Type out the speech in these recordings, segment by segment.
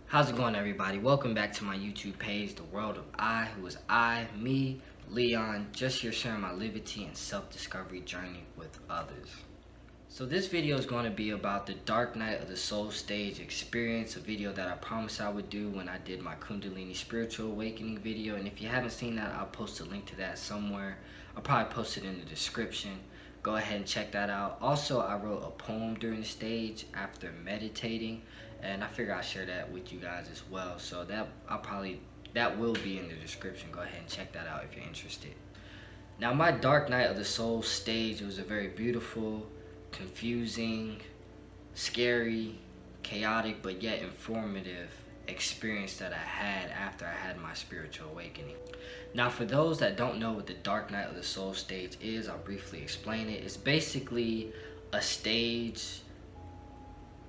How's it going, everybody? Welcome back to my YouTube page, The World of I, who is I, me, Leon, just here sharing my liberty and self-discovery journey with others. So this video is going to be about the Dark Night of the Soul stage experience, a video that I promised I would do when I did my Kundalini Spiritual Awakening video. And if you haven't seen that, I'll post a link to that somewhere. I'll probably post it in the description. Go ahead and check that out. Also, I wrote a poem during the stage after meditating, and I figure I'll share that with you guys as well. So that will be in the description. Go ahead and check that out if you're interested. Now, my Dark Night of the Soul stage, it was a very beautiful, confusing, scary, chaotic, but yet informative experience that I had after I had my spiritual awakening. Now, for those that don't know what the Dark Night of the Soul stage is, I'll briefly explain it. It's basically a stage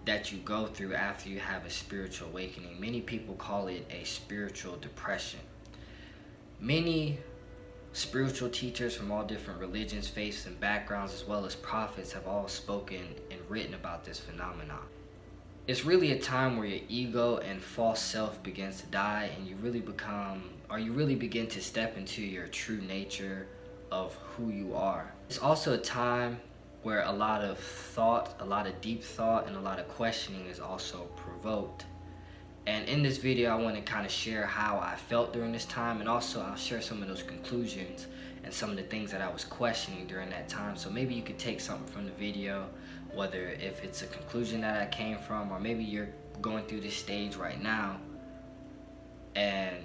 that you go through after you have a spiritual awakening. Many people call it a spiritual depression. Many spiritual teachers from all different religions, faiths, and backgrounds, as well as prophets, have all spoken and written about this phenomenon. It's really a time where your ego and false self begins to die, and you really begin to step into your true nature of who you are. It's also a time where a lot of thought, a lot of deep thought, and a lot of questioning is also provoked. And in this video, I want to kind of share how I felt during this time, and also I'll share some of those conclusions and some of the things that I was questioning during that time. So maybe you could take something from the video, whether if it's a conclusion that I came from, or maybe you're going through this stage right now and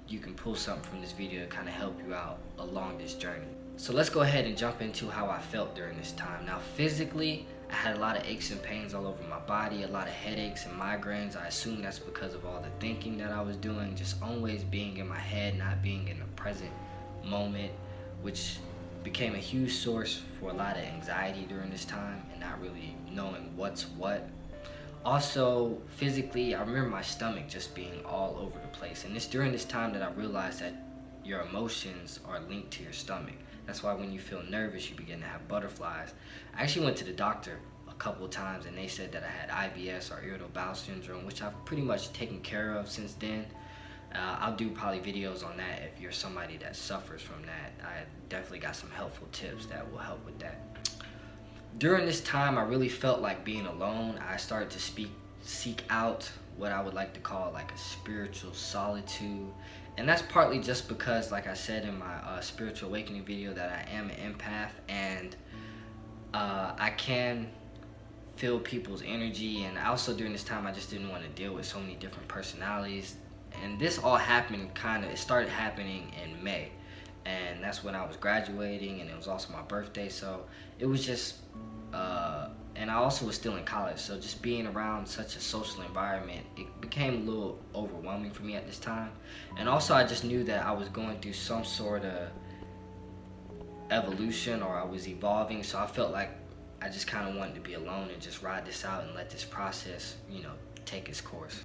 you can pull something from this video to kind of help you out along this journey. So let's go ahead and jump into how I felt during this time. Now, physically, I had a lot of aches and pains all over my body, a lot of headaches and migraines. I assume that's because of all the thinking that I was doing, just always being in my head, not being in the present moment, which became a huge source for a lot of anxiety during this time and not really knowing what's what. Also, physically, I remember my stomach just being all over the place. And it's during this time that I realized that your emotions are linked to your stomach. That's why when you feel nervous, you begin to have butterflies. I actually went to the doctor a couple of times, and they said that I had IBS, or irritable bowel syndrome, which I've pretty much taken care of since then. I'll do probably videos on that if you're somebody that suffers from that. I definitely got some helpful tips that will help with that. During this time, I really felt like being alone. I started to seek out what I would like to call like a spiritual solitude. And that's partly just because, like I said in my spiritual awakening video, that I am an empath, and I can feel people's energy. And also during this time, I just didn't want to deal with so many different personalities. And this all happened it started happening in May. And that's when I was graduating, and it was also my birthday. So it was just, and I also was still in college. So just being around such a social environment, it became a little overwhelming for me at this time. And also I just knew that I was going through some sort of evolution, or I was evolving. So I felt like I just kind of wanted to be alone and just ride this out and let this process, take its course.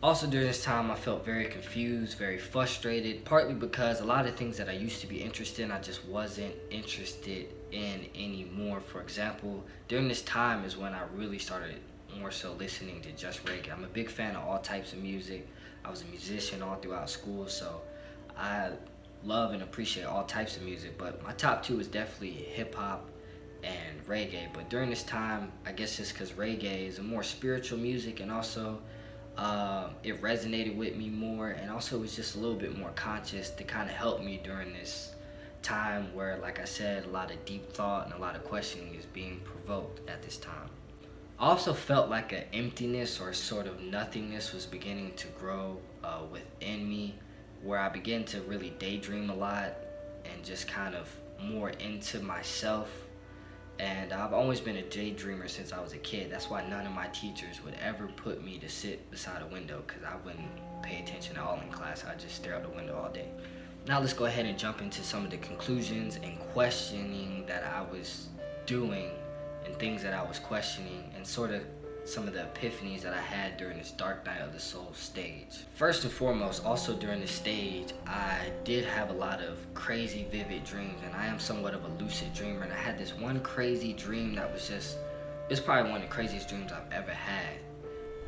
Also during this time, I felt very confused, very frustrated, partly because a lot of things that I used to be interested in, I just wasn't interested in anymore. For example, during this time is when I really started more so listening to just reggae. I'm a big fan of all types of music. I was a musician all throughout school, so I love and appreciate all types of music, but my top two is definitely hip-hop and reggae. But during this time, I guess just because reggae is a more spiritual music, and also it resonated with me more, and also it was just a little bit more conscious to kind of help me during this time where, like I said, a lot of deep thought and a lot of questioning is being provoked at this time. I also felt like an emptiness or sort of nothingness was beginning to grow within me, where I began to really daydream a lot and just kind of more into myself. And I've always been a daydreamer since I was a kid. That's why none of my teachers would ever put me to sit beside a window, because I wouldn't pay attention at all in class. I'd just stare out the window all day. Now let's go ahead and jump into some of the conclusions and questioning that I was doing, and things that I was questioning, and sort of some of the epiphanies that I had during this Dark Night of the Soul stage. First and foremost, also during this stage, I did have a lot of crazy vivid dreams, and I am somewhat of a lucid dreamer, and I had this one crazy dream that was just, it's probably one of the craziest dreams I've ever had.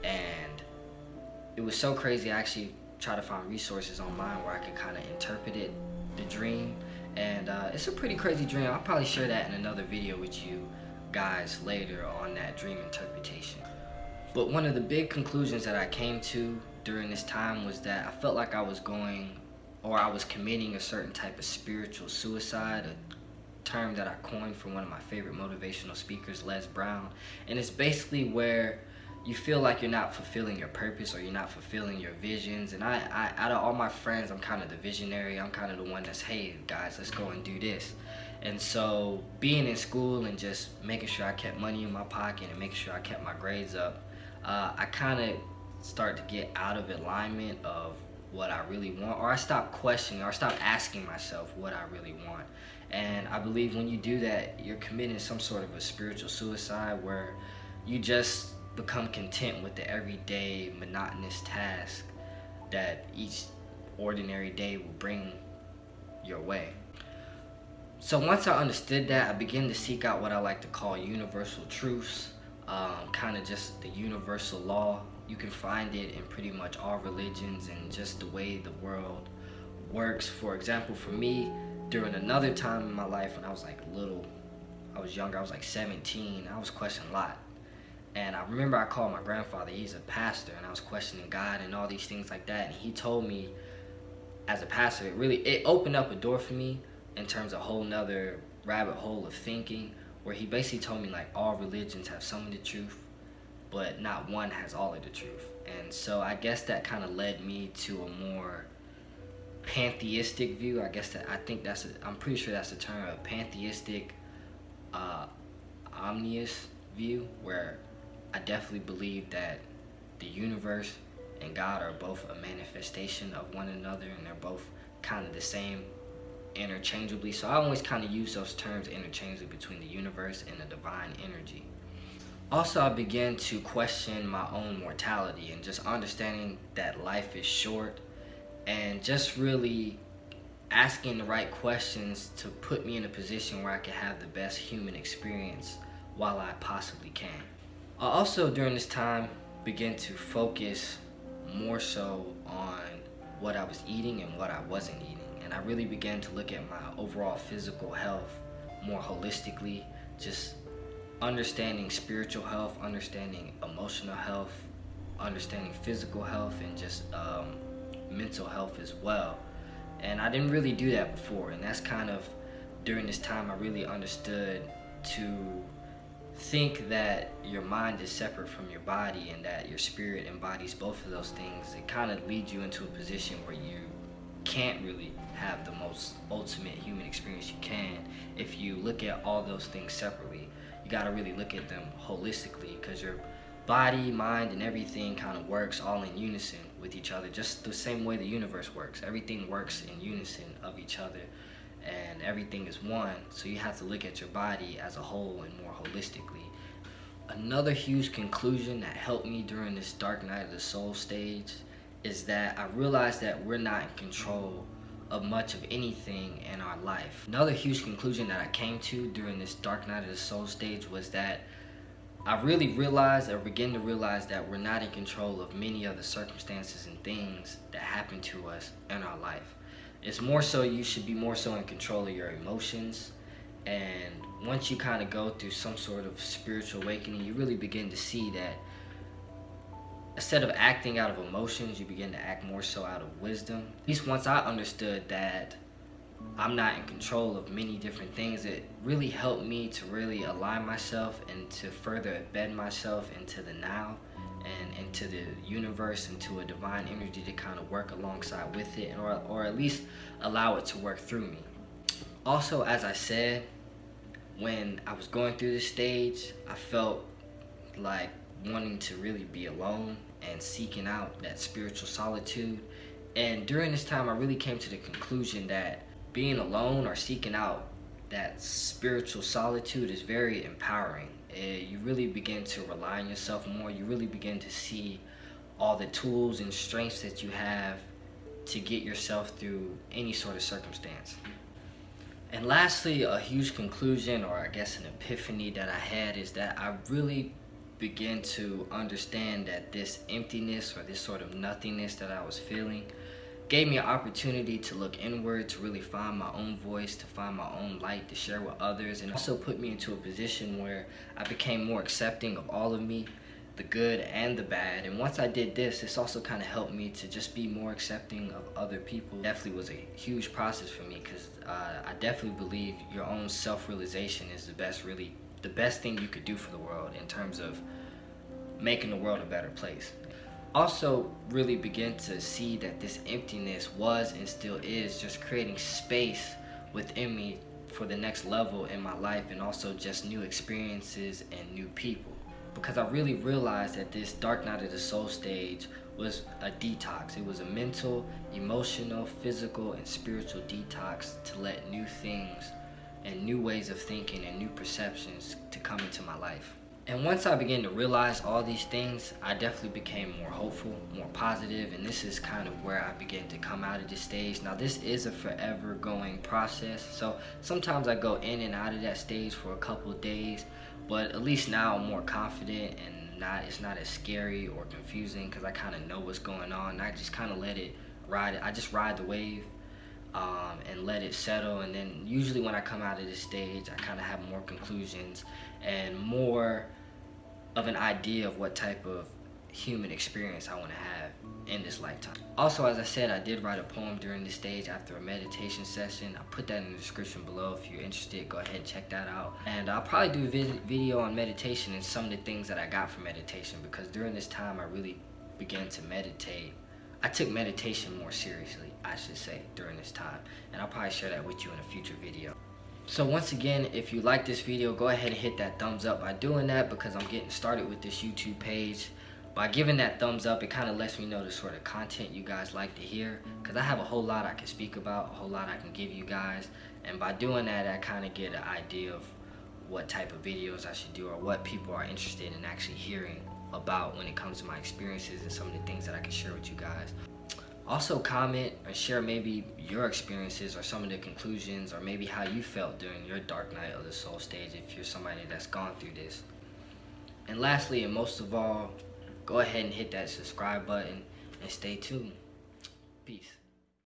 And it was so crazy. I actually tried to find resources online where I could kind of interpret the dream, and it's a pretty crazy dream. I'll probably share that in another video with you guys later on that dream interpretation. But one of the big conclusions that I came to during this time was that I felt like I was committing a certain type of spiritual suicide, a term that I coined from one of my favorite motivational speakers, Les Brown. And it's basically where you feel like you're not fulfilling your purpose, or you're not fulfilling your visions. And I out of all my friends, I'm kind of the visionary. I'm kind of the one that's, hey guys, let's go and do this. And so being in school and just making sure I kept money in my pocket and making sure I kept my grades up, I kind of started to get out of alignment of what I really want, or I stopped questioning, or I stopped asking myself what I really want. And I believe when you do that, you're committing some sort of a spiritual suicide, where you just become content with the everyday monotonous task that each ordinary day will bring your way. So once I understood that, I began to seek out what I like to call universal truths, kind of just the universal law. You can find it in pretty much all religions and just the way the world works. For example, for me, during another time in my life when I was like I was younger, I was like 17, I was questioning a lot. And I remember I called my grandfather, he's a pastor, and I was questioning God and all these things like that. And he told me, as a pastor, it opened up a door for me in terms of a whole nother rabbit hole of thinking, where he basically told me like all religions have some of the truth, but not one has all of the truth. And so I guess that kind of led me to a more pantheistic view. I'm pretty sure that's the term, a pantheistic omnious view, where I definitely believe that the universe and God are both a manifestation of one another, and they're both kind of the same interchangeably. So I always kind of use those terms interchangeably between the universe and the divine energy. Also, I began to question my own mortality and just understanding that life is short, and just really asking the right questions to put me in a position where I can have the best human experience while I possibly can. I also, during this time, began to focus more so on what I was eating and what I wasn't eating. And I really began to look at my overall physical health more holistically, just understanding spiritual health, understanding emotional health, understanding physical health, and just mental health as well. And I didn't really do that before, and that's kind of during this time I really understood to think that your mind is separate from your body, and that your spirit embodies both of those things. It kind of leads you into a position where you can't really have the most ultimate human experience you can if you look at all those things separately. You got to really look at them holistically, because your body, mind, and everything kind of works all in unison with each other, just the same way the universe works. Everything works in unison of each other, and everything is one. So you have to look at your body as a whole and more holistically. Another huge conclusion that helped me during this dark night of the soul stage is that I realized that we're not in control of much of anything in our life. Another huge conclusion that I came to during this dark night of the soul stage was that I really began to realize that we're not in control of many of the circumstances and things that happen to us in our life. It's more so, you should be more so in control of your emotions. And once you kind of go through some sort of spiritual awakening, you really begin to see that instead of acting out of emotions, you begin to act more so out of wisdom. At least once I understood that I'm not in control of many different things, it really helped me to really align myself and to further embed myself into the now and into the universe, into a divine energy to kind of work alongside with it, or at least allow it to work through me. Also, as I said, when I was going through this stage, I felt like wanting to really be alone and seeking out that spiritual solitude. And during this time, I really came to the conclusion that being alone or seeking out that spiritual solitude is very empowering. You really begin to rely on yourself more. You really begin to see all the tools and strengths that you have to get yourself through any sort of circumstance. And lastly, a huge conclusion, or I guess an epiphany that I had, is that I really begin to understand that this emptiness or this sort of nothingness that I was feeling gave me an opportunity to look inward, to really find my own voice, to find my own light, to share with others, and also put me into a position where I became more accepting of all of me, the good and the bad. And once I did this also kind of helped me to just be more accepting of other people. Definitely was a huge process for me, because I definitely believe your own self-realization is the best thing you could do for the world in terms of making the world a better place. Also really begin to see that this emptiness was and still is just creating space within me for the next level in my life, and also just new experiences and new people. Because I really realized that this dark night of the soul stage was a detox. It was a mental, emotional, physical, and spiritual detox to let new things and new ways of thinking and new perceptions to come into my life. And once I began to realize all these things, I definitely became more hopeful, more positive, and this is kind of where I began to come out of this stage. Now, this is a forever going process, so sometimes I go in and out of that stage for a couple of days, but at least now I'm more confident, and it's not as scary or confusing, because I kind of know what's going on. I just kind of let it ride. I just ride the wave and let it settle, and then usually when I come out of this stage, I kind of have more conclusions and more of an idea of what type of human experience I want to have in this lifetime. Also, as I said, I did write a poem during this stage after a meditation session. I'll put that in the description below. If you're interested, go ahead and check that out. And I'll probably do a video on meditation and some of the things that I got from meditation, because during this time I really began to meditate. I took meditation more seriously, I should say, during this time, and I'll probably share that with you in a future video. So once again, if you like this video, go ahead and hit that thumbs up by doing that, because I'm getting started with this YouTube page. By giving that thumbs up, it kind of lets me know the sort of content you guys like to hear, because I have a whole lot I can speak about, a whole lot I can give you guys, and by doing that, I kind of get an idea of what type of videos I should do, or what people are interested in actually hearing about when it comes to my experiences and some of the things that I can share with you guys. Also comment and share maybe your experiences or some of the conclusions, or maybe how you felt during your dark night of the soul stage if you're somebody that's gone through this. And lastly, and most of all, go ahead and hit that subscribe button and stay tuned. Peace.